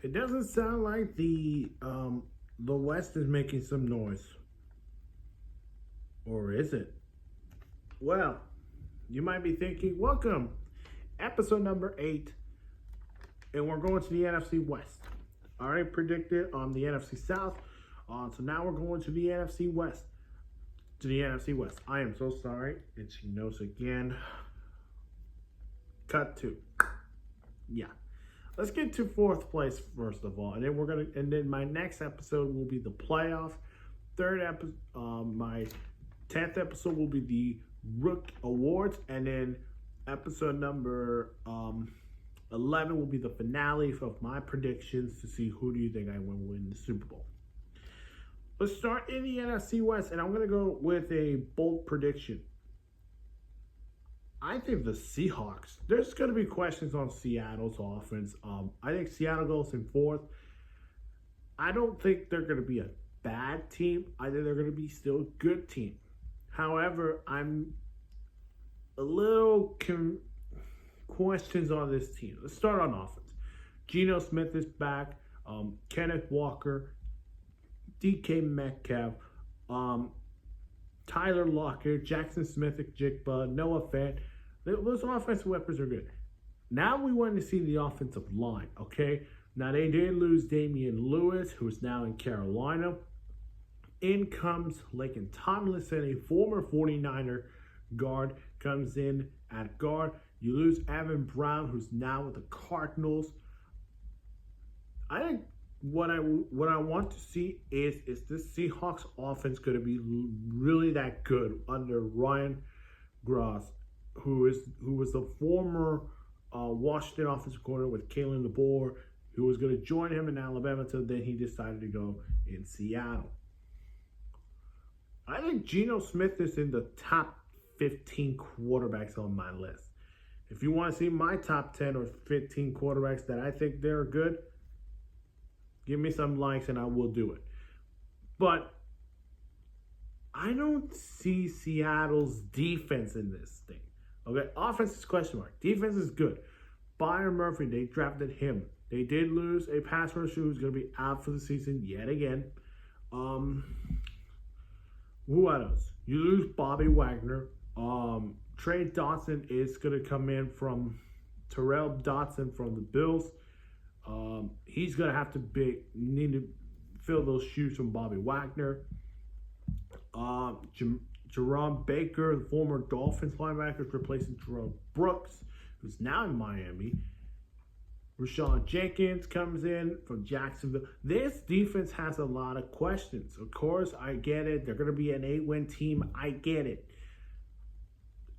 It doesn't sound like the West is making some noise. Or is it? Well, you might be thinking, welcome, episode number 8, and we're going to the NFC West. I already predicted on the NFC South, so now we're going to the NFC West. To the NFC West. I am so sorry. Itchy nose again. Cut 2. Yeah. Let's get to 4th place first of all, and then my next episode will be the playoff. My 10th episode will be the Rook Awards, and then episode number 11 will be the finale of my predictions to see who do you think I will win the Super Bowl. Let's start in the NFC West, and I'm going to go with a bold prediction. I think the Seahawks, there's going to be questions on Seattle's offense. I think Seattle goes in 4th. I don't think they're going to be a bad team. I think they're going to be still a good team. However, I'm a little questions on this team. Let's start on offense. Geno Smith is back. Kenneth Walker, DK Metcalf, Tyler Lockett, Jackson Smith-Jigba, Noah Fant. Those offensive weapons are good. Now we want to see the offensive line, okay? Now they did lose Damian Lewis, who is now in Carolina. In comes Laken Tomlinson, a former 49er guard, comes in at guard. You lose Evan Brown, who's now with the Cardinals. I think what I want to see is this Seahawks offense going to be really that good under Ryan Gross, who was the former Washington offensive coordinator with Kalen DeBoer, who was going to join him in Alabama until then he decided to go in Seattle. I think Geno Smith is in the top 15 quarterbacks on my list. If you want to see my top 10 or 15 quarterbacks that I think they're good, give me some likes and I will do it. But I don't see Seattle's defense in this thing. Okay, offense is question mark. Defense is good. Byron Murphy, they drafted him. They did lose a pass rusher who's going to be out for the season yet again. Who else? You lose Bobby Wagner. Trey Dotson is going to come in from Terrell Dotson from the Bills. He's going to have to need to fill those shoes from Bobby Wagner. Jerome Baker, the former Dolphins linebacker, is replacing Jerome Brooks, who's now in Miami. Rashawn Jenkins comes in from Jacksonville. This defense has a lot of questions. Of course, I get it. They're going to be an 8-win team. I get it.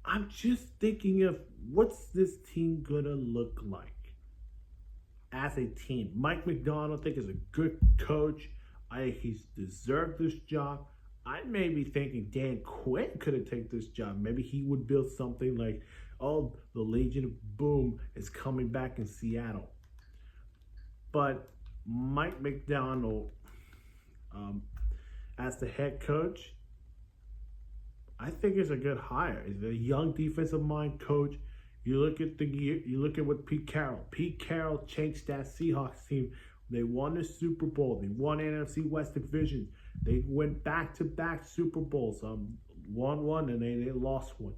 I'm just thinking of what's this team going to look like as a team. Mike McDonald, I think, is a good coach. I think he's deserved this job. I may be thinking Dan Quinn could have taken this job. Maybe he would build something like, oh, the Legion of Boom is coming back in Seattle. But Mike McDonald, as the head coach, I think is a good hire. He's a young defensive mind coach. You look at what Pete Carroll. Pete Carroll changed that Seahawks team. They won the Super Bowl. They won NFC West Division. They went back-to-back Super Bowls. Won one and they lost one.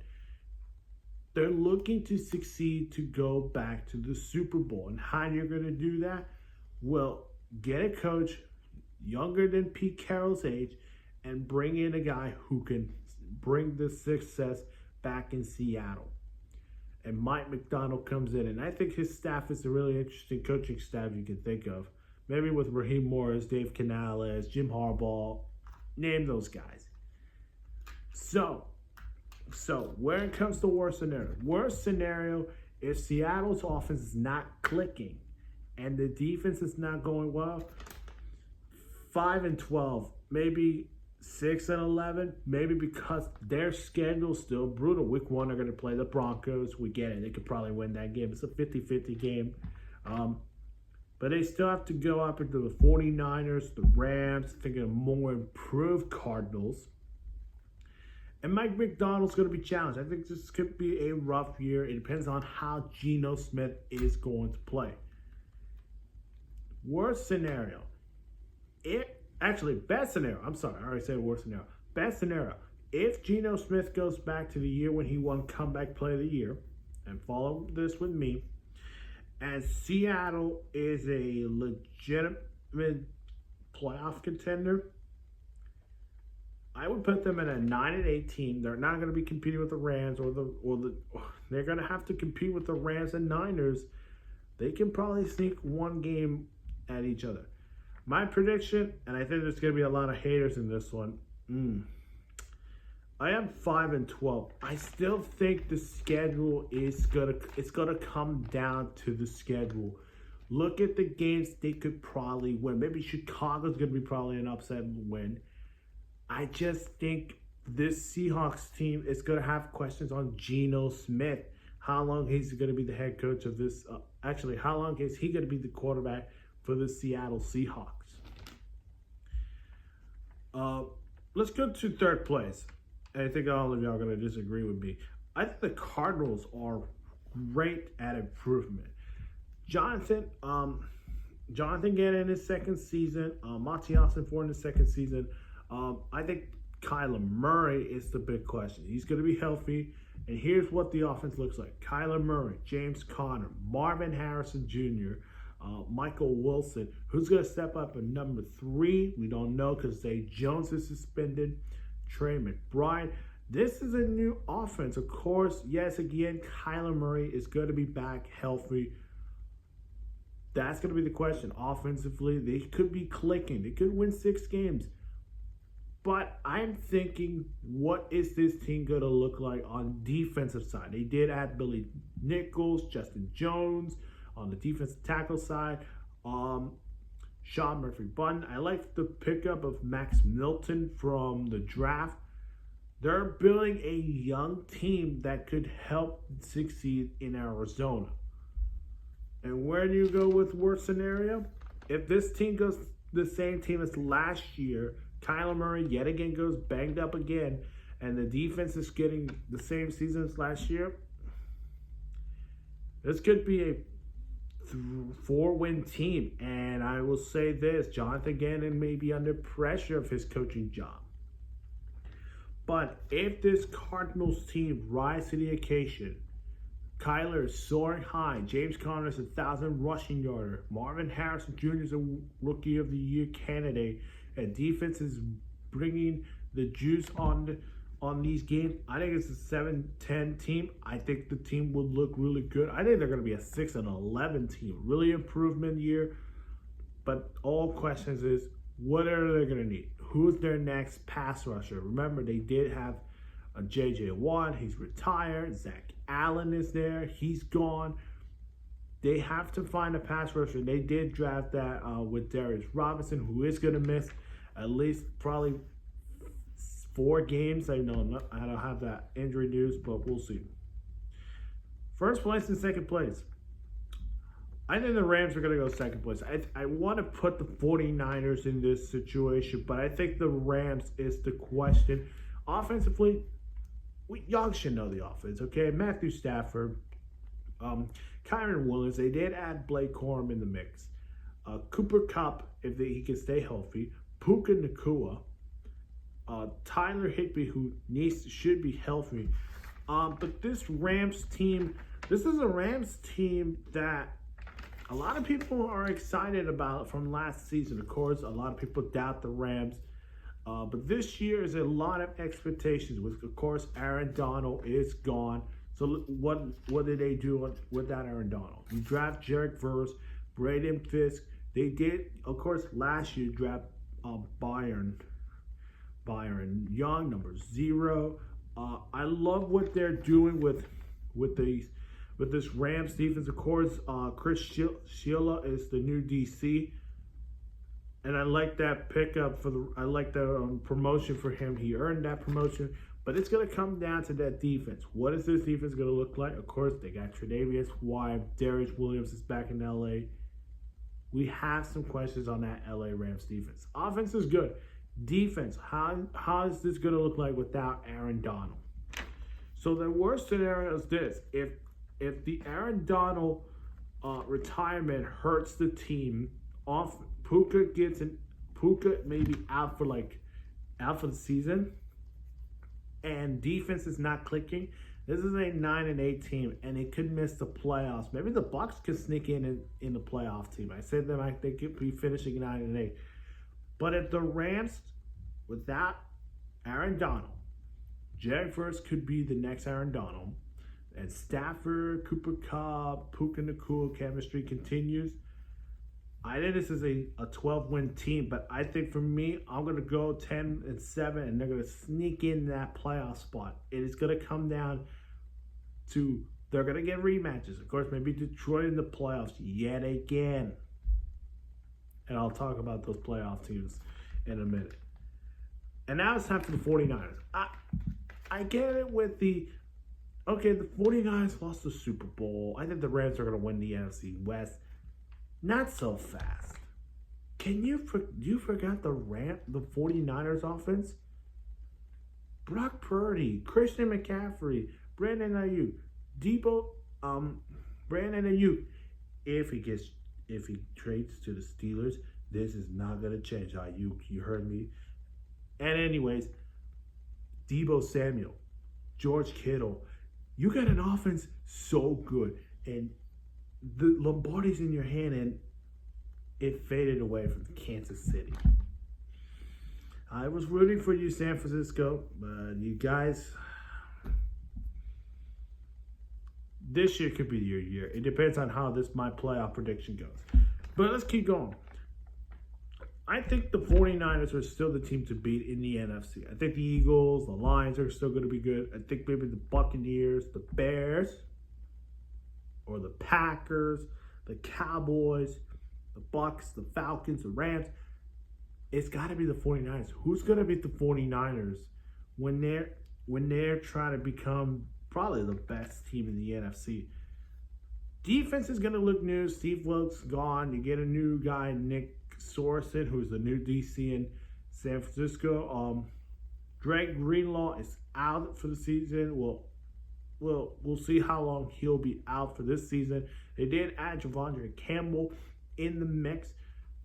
They're looking to succeed to go back to the Super Bowl. And how you're going to do that? Well, get a coach younger than Pete Carroll's age and bring in a guy who can bring the success back in Seattle. And Mike McDonald comes in. And I think his staff is a really interesting coaching staff you can think of. Maybe with Raheem Morris, Dave Canales, Jim Harbaugh. Name those guys. So when it comes to worst scenario if Seattle's offense is not clicking and the defense is not going well, 5-12, maybe 6-11, maybe because their schedule's still brutal. Week 1, they're going to play the Broncos. We get it. They could probably win that game. It's a 50-50 game. But they still have to go up into the 49ers, the Rams, thinking of more improved Cardinals. And Mike McDonald's going to be challenged. I think this could be a rough year. It depends on how Geno Smith is going to play. Worst scenario. Best scenario. I'm sorry, I already said worst scenario. Best scenario. If Geno Smith goes back to the year when he won Comeback Play of the Year, and follow this with me, and Seattle is a legitimate playoff contender, I would put them in a 9-8 team. They're not going to be competing with the Rams they're going to have to compete with the Rams and Niners. They can probably sneak one game at each other. My prediction, and I think there's going to be a lot of haters in this one. I am 5-12. I still think the schedule is gonna come down to the schedule. Look at the games they could probably win. Maybe Chicago's gonna be probably an upset win. I just think this Seahawks team is gonna have questions on Geno Smith. How long he's gonna be the head coach of this? How long is he gonna be the quarterback for the Seattle Seahawks? Let's go to third place. And I think all of y'all are going to disagree with me. I think the Cardinals are great at improvement. Jonathan getting in his second season. Monty Austin for in his second season. I think Kyler Murray is the big question. He's going to be healthy. And here's what the offense looks like. Kyler Murray, James Conner, Marvin Harrison Jr., Michael Wilson. Who's going to step up at number 3? We don't know because Zay Jones is suspended. Trey McBride. This is a new offense. Of course, yes, again, Kyler Murray is going to be back healthy. That's going to be the question. Offensively, they could be clicking. They could win 6 games. But I'm thinking, what is this team going to look like on defensive side? They did add Billy Nichols, Justin Jones on the defensive tackle side. Sean Murphy-Bunting. I like the pickup of Max Milton from the draft. They're building a young team that could help succeed in Arizona. And where do you go with worst scenario? If this team goes the same team as last year, Kyler Murray yet again goes banged up again, and the defense is getting the same season as last year, this could be a 4-win team. And I will say this, Jonathan Gannon may be under pressure of his coaching job. But if this Cardinals team rise to the occasion, Kyler is soaring high, James Conner is 1,000 rushing yarder, Marvin Harrison Jr. is a Rookie of the Year candidate, and defense is bringing the juice on these games, I think it's a 7-10 team. I think the team will look really good. I think they're going to be a 6-11 team. Really improvement year. But all questions is, what are they going to need? Who's their next pass rusher? Remember, they did have a J.J. Watt. He's retired. Zach Allen is there. He's gone. They have to find a pass rusher. They did draft that with Darius Robinson, who is going to miss at least probably 4 games. I don't have that injury news, but we'll see. First place and second place. I think the Rams are going to go second place. I want to put the 49ers in this situation, but I think the Rams is the question. Offensively, y'all should know the offense, okay? Matthew Stafford, Kyron Williams. They did add Blake Corum in the mix. Cooper Kupp, if he can stay healthy. Puka Nacua. Tyler Higbee, who should be healthy. But this Rams team, this is a Rams team that a lot of people are excited about from last season. Of course, a lot of people doubt the Rams. But this year is a lot of expectations. With, of course, Aaron Donald is gone. So what did they do without Aaron Donald? You draft Jarek Verse, Braden Fisk. They did, of course, last year draft Byron Young, number 0. I love what they're doing with this Rams defense. Of course, Chris Sheila is the new DC, and I like that pickup I like the promotion for him. He earned that promotion, but it's going to come down to that defense. What is this defense going to look like? Of course, they got Tre'Davious White, Darius Williams is back in LA. We have some questions on that LA Rams defense. Offense is good. Defense, how is this going to look like without Aaron Donald? So the worst scenario is this. If the Aaron Donald retirement hurts the team off. Puka maybe out for the season, and defense is not clicking. This is a 9-8 team, and it could miss the playoffs. Maybe the Bucks could sneak in the playoff team. I said them, they could be finishing 9-8. But if the Rams, without Aaron Donald, Jaguars could be the next Aaron Donald, and Stafford, Cooper Kupp, Puka Nacua chemistry continues. I think this is a 12-win team, but I think for me, I'm going to go 10-7, and they're going to sneak in that playoff spot. It is going to come down to, they're going to get rematches. Of course, maybe Detroit in the playoffs yet again. And I'll talk about those playoff teams in a minute. And now it's time for the 49ers. I get it with the 49ers lost the Super Bowl. I think the Rams are going to win the NFC West. Not so fast. You forgot the 49ers offense? Brock Purdy, Christian McCaffrey, Brandon Ayuk, Brandon Ayuk. If he trades to the Steelers, this is not gonna change. Ayuk, you heard me. And anyways, Deebo Samuel, George Kittle, you got an offense so good, and the Lombardi's in your hand, and it faded away from Kansas City. I was rooting for you, San Francisco, but you guys, this year could be your year. It depends on how my playoff prediction goes. But let's keep going. I think the 49ers are still the team to beat in the NFC. I think the Eagles, the Lions are still going to be good. I think maybe the Buccaneers, the Bears, or the Packers, the Cowboys, the Bucks, the Falcons, the Rams. It's got to be the 49ers. Who's going to beat the 49ers when they're trying to become probably the best team in the NFC? Defense is going to look new. Steve Wilkes gone. You get a new guy, Nick Sorensen, who's the new DC in San Francisco. Greg Greenlaw is out for the season. We'll see how long he'll be out for this season. They did add Javondre Campbell in the mix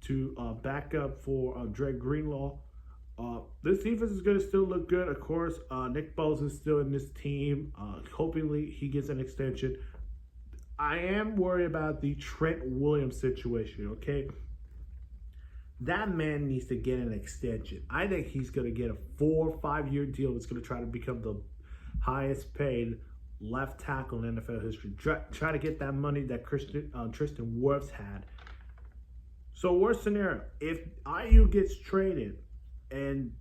to back up for Greg Greenlaw. This defense is going to still look good. Of course, Nick Bosa is still in this team. Hopefully, he gets an extension. I am worried about the Trent Williams situation, okay? That man needs to get an extension. I think he's going to get a 4 or 5 year deal that's going to try to become the highest paid left tackle in NFL history. Try to get that money that Tristan Wirfs had. So worst scenario, if IU gets traded and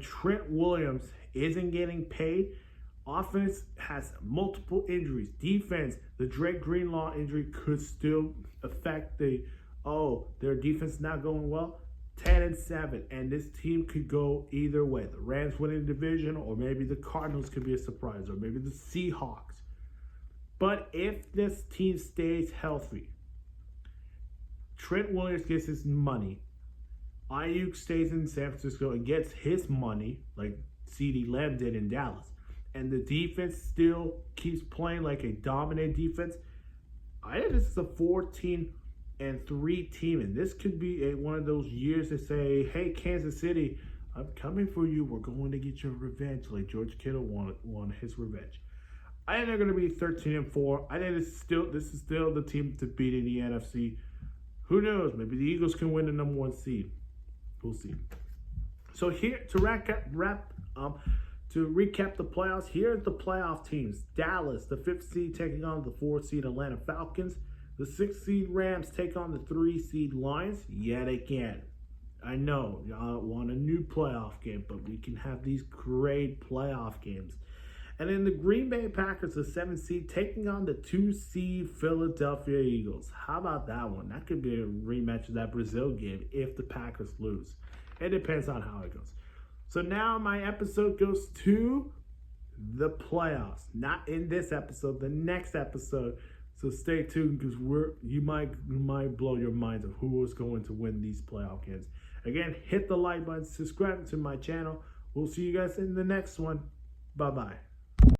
Trent Williams isn't getting paid, offense has multiple injuries. Defense, the Drake Greenlaw injury could still affect their defense not going well. 10-7, and this team could go either way. The Rams winning the division, or maybe the Cardinals could be a surprise, or maybe the Seahawks. But if this team stays healthy, Trent Williams gets his money, Ayuk stays in San Francisco and gets his money, like CeeDee Lamb did in Dallas, and the defense still keeps playing like a dominant defense, I think this is a 14-3 team, and this could be one of those years to say, hey, Kansas City, I'm coming for you. We're going to get your revenge, like George Kittle won his revenge. I think they're going to be 13-4. I think this is still the team to beat in the NFC. Who knows? Maybe the Eagles can win the number 1 seed. We'll see. So here to recap the playoffs, here are the playoff teams. Dallas, the 5th seed, taking on the 4th seed Atlanta Falcons. The 6th seed Rams take on the 3 seed Lions yet again. I know y'all want a new playoff game, but we can have these great playoff games. And then the Green Bay Packers, the 7th seed, taking on the 2 seed Philadelphia Eagles. How about that one? That could be a rematch of that Brazil game if the Packers lose. It depends on how it goes. So now my episode goes to the playoffs. Not in this episode, the next episode. So stay tuned, because you might blow your minds of who is going to win these playoff games. Again, hit the like button, subscribe to my channel. We'll see you guys in the next one. Bye-bye.